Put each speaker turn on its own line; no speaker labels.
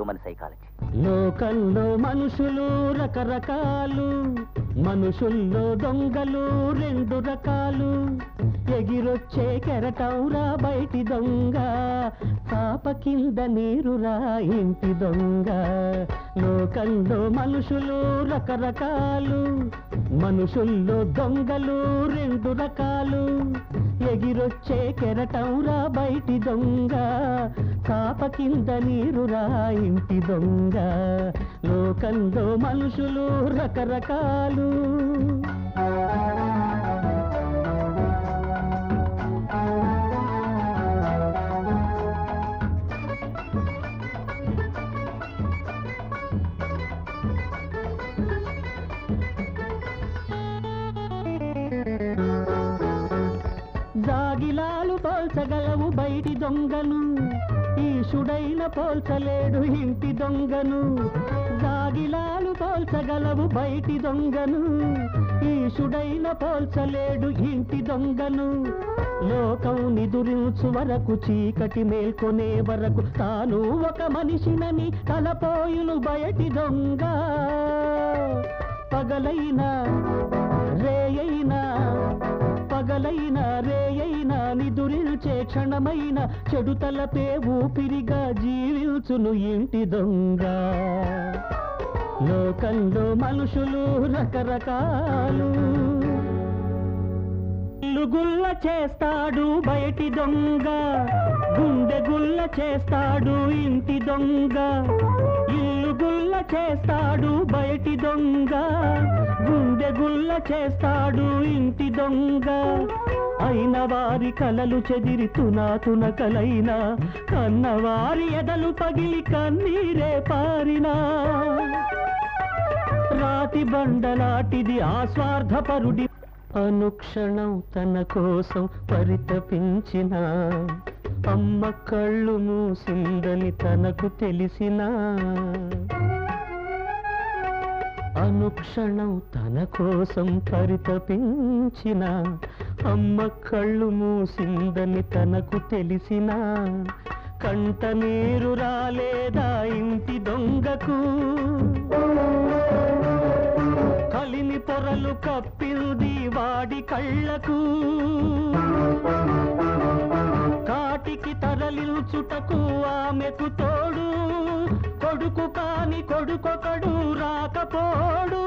Human psychology.
లోకంలో మనుషులు రకరకాలు, మనుషుల్లో దొంగలు రెండు రకాలు. ఎగిరొచ్చే కెరటౌరా బయటి దొంగ, పాప కింద నీరురా ఇంటి దొంగ. లోకంలో మనుషులు రకరకాలు, మనుషుల్లో దొంగలు రెండు రకాలు. ఎగిరొచ్చే కెరటౌరా బయటి దొంగ, పాప కింద నీరురా ఇంటి దొంగ. లోకంలో మనుషులు రకరకాలు. జాగిలాలు పోల్చగలవు బయటి దొంగను, ఈశుడైన పోల్చలేడు ఇంటి దొంగను. జాగిలాలు పోల్చగలవు బయటి దొంగను, ఈశుడైన పోల్చలేడు ఇంటి దొంగను. లోకం నిదురించు వరకు, చీకటి మేల్కొనే వరకు, తాను ఒక మనిషినని తలపోయును బయటి దొంగ. పగలైనా రేయైనా, పగలైనా రేయైనా నిదురించే క్షణమైన, చెడు తలపే ఊపిరిగా జీవించును ఇంటి దొంగ. లోకంలో మనుషులు రకరకాలు. ఇల్లు గుల్ల చేస్తాడు బయటి దొంగ, గుండె గుల్ల చేస్తాడు ఇంటి దొంగ. ఇల్లు గుల్ల చేస్తాడు బయటి దొంగ, గుండె గుల్ల చేస్తాడు ఇంటి దొంగ. అయిన వారి కలలు చెదిరి తునాతునకలైనా, కన్నవారి ఎదలు పగిలి కన్నీరే పారినా. రాతి బండలాటిది ఆ స్వార్థపరుడి, అనుక్షణం తన కోసం పరితపించిన, అమ్మ కళ్ళు మూసిందని తనకు తెలిసినా. అనుక్షణం తన కోసం పరితపించిన, అమ్మ కళ్ళు మూసిందని తనకు తెలిసినా. కంట నీరు రాలేదా ఇంటి దొంగకు, కలిమి పొరలు కప్పింది వాడి కళ్ళకు. కాటికి తరలించుటకు ఆమెకు తోడు, కొడుకు కాని కొడుకొకడు రాకపోడు.